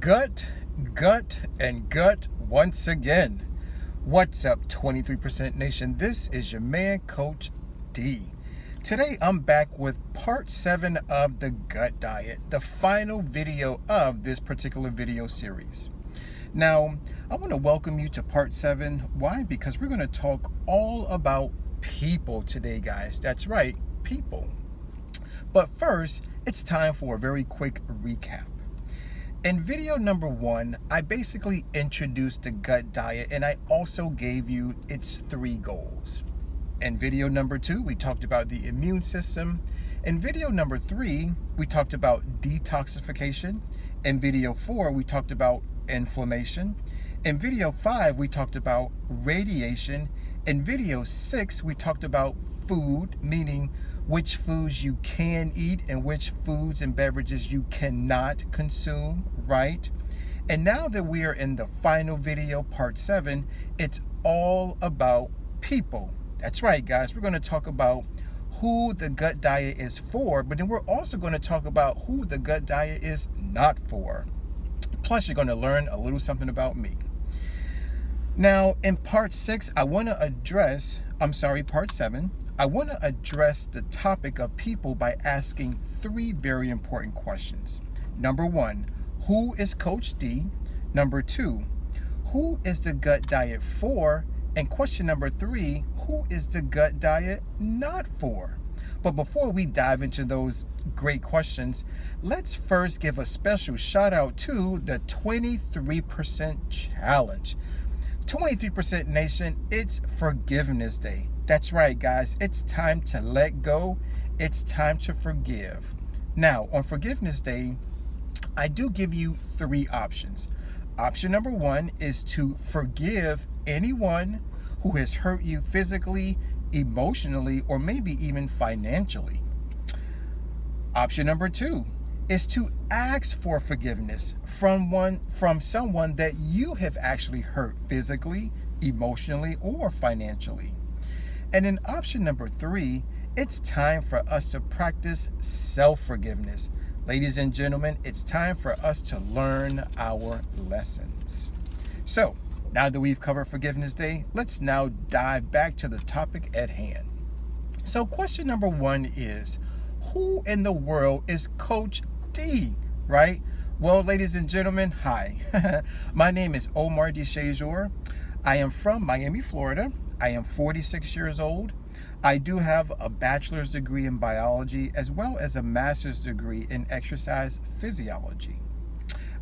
Gut, and gut once again. What's up, 23% Nation? This is your man, Coach D. Today, I'm back with part 7 of the gut diet, the final video of this particular video series. Now, I want to welcome you to part 7. Why? Because we're going to talk all about people today, guys. That's right, people. But first, it's time for a very quick recap. In video number 1, I basically introduced the gut diet and I also gave you its 3 goals. In video number 2, we talked about the immune system. In video number 3, we talked about detoxification. In video 4, we talked about inflammation. In video 5, we talked about radiation. In video 6, we talked about food, meaning which foods you can eat and which foods and beverages you cannot consume, right? And now that we are in the final video, part 7, it's all about people. That's right, guys. We're going to talk about who the gut diet is for, but then we're also going to talk about who the gut diet is not for. Plus, you're going to learn a little something about me. Now, in part 6, part 7, I want to address the topic of people by asking 3 very important questions. Number 1, who is Coach D? Number 2, who is the gut diet for? And question number 3, who is the gut diet not for? But before we dive into those great questions, let's first give a special shout out to the 23% challenge. 23% Nation, it's Forgiveness Day. That's right, guys. It's time to let go. It's time to forgive. Now, on Forgiveness Day, I do give you 3 options. Option number 1 is to forgive anyone who has hurt you physically, emotionally, or maybe even financially. Option number 2 is to ask for forgiveness from someone that you have actually hurt physically, emotionally, or financially. And in option number 3, it's time for us to practice self-forgiveness. Ladies and gentlemen, it's time for us to learn our lessons. So, now that we've covered Forgiveness Day, let's now dive back to the topic at hand. So, question number 1 is, who in the world is Coach D, right? Well, ladies and gentlemen, hi. My name is Omar DeShajour. I am from Miami, Florida. I am 46 years old. I do have a bachelor's degree in biology as well as a master's degree in exercise physiology.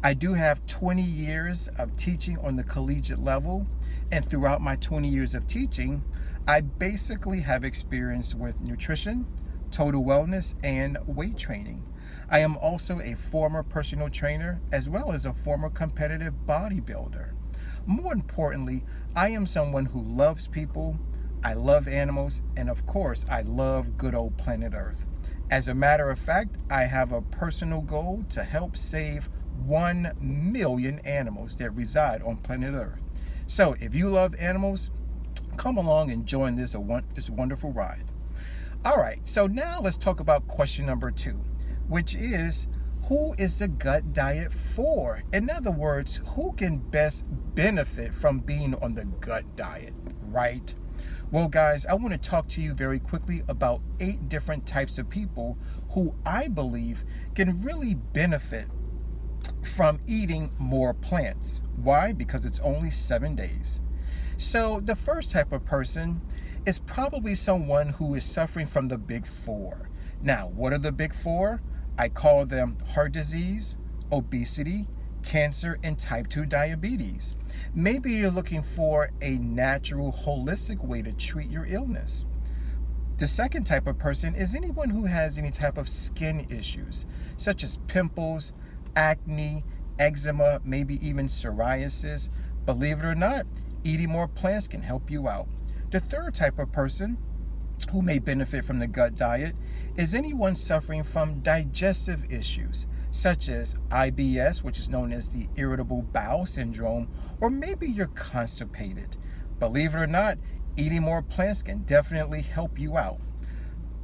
I do have 20 years of teaching on the collegiate level, and throughout my 20 years of teaching, I basically have experience with nutrition, total wellness, and weight training. I am also a former personal trainer as well as a former competitive bodybuilder. More importantly, I am someone who loves people, I love animals, and of course, I love good old planet Earth. As a matter of fact, I have a personal goal to help save 1 million animals that reside on planet Earth. So if you love animals, come along and join this wonderful ride. All right, so now let's talk about question number 2, which is, who is the gut diet for? In other words, who can best benefit from being on the gut diet, right? Well, guys, I want to talk to you very quickly about 8 different types of people who I believe can really benefit from eating more plants. Why? Because it's only 7 days. So the first type of person is probably someone who is suffering from the big 4. Now, what are the big 4? I call them heart disease, obesity, cancer, and type 2 diabetes. Maybe you're looking for a natural, holistic way to treat your illness. The second type of person is anyone who has any type of skin issues, such as pimples, acne, eczema, maybe even psoriasis. Believe it or not, eating more plants can help you out. The third type of person who may benefit from the gut diet is anyone suffering from digestive issues, such as IBS, which is known as the irritable bowel syndrome, or maybe you're constipated. Believe it or not, eating more plants can definitely help you out.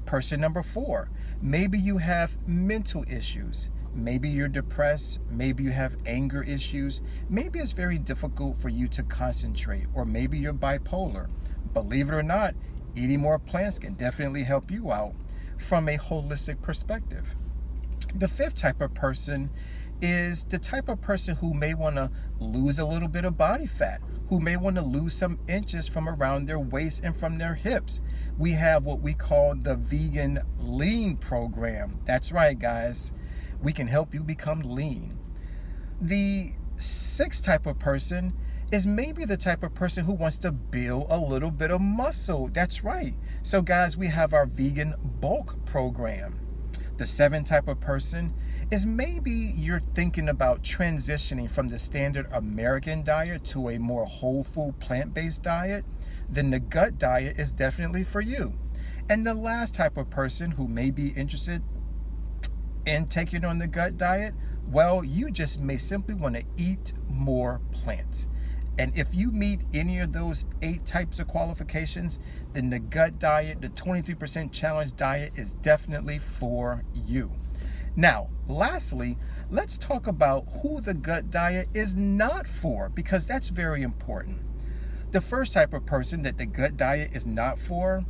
Person number 4, maybe you have mental issues. Maybe you're depressed, maybe you have anger issues, maybe it's very difficult for you to concentrate, or maybe you're bipolar. Believe it or not, eating more plants can definitely help you out from a holistic perspective. The fifth type of person is the type of person who may want to lose a little bit of body fat, who may want to lose some inches from around their waist and from their hips. We have what we call the vegan lean program. That's right, guys. We can help you become lean. The sixth type of person is maybe the type of person who wants to build a little bit of muscle. That's right. So guys, we have our vegan bulk program. The seventh type of person is maybe you're thinking about transitioning from the standard American diet to a more whole food plant-based diet. Then the gut diet is definitely for you. And the last type of person who may be interested in taking on the gut diet, well, you just may simply want to eat more plants. And if you meet any of those 8 types of qualifications, then the gut diet, the 23% challenge diet, is definitely for you. Now, lastly, let's talk about who the gut diet is not for, because that's very important. The first type of person that the gut diet is not for,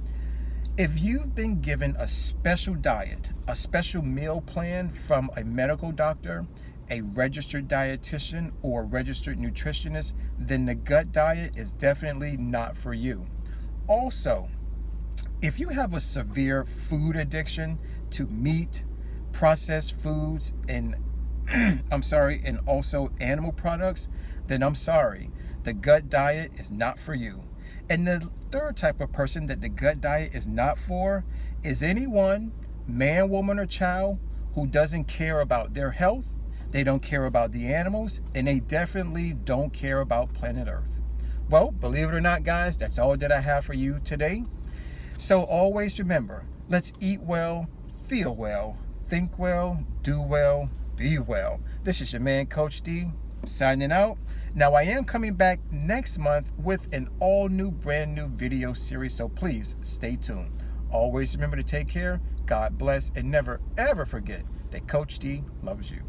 if you've been given a special diet, a special meal plan from a medical doctor, a registered dietitian, or registered nutritionist, then the gut diet is definitely not for you. Also, if you have a severe food addiction to meat, processed foods, and and also animal products, then I'm sorry, the gut diet is not for you. And the third type of person that the gut diet is not for is anyone, man, woman, or child, who doesn't care about their health, they don't care about the animals, and they definitely don't care about planet Earth. Well, believe it or not, guys, that's all that I have for you today. So always remember, let's eat well, feel well, think well, do well, be well. This is your man, Coach D, signing out. Now, I am coming back next month with an all-new, brand-new video series, so please stay tuned. Always remember to take care, God bless, and never, ever forget that Coach D loves you.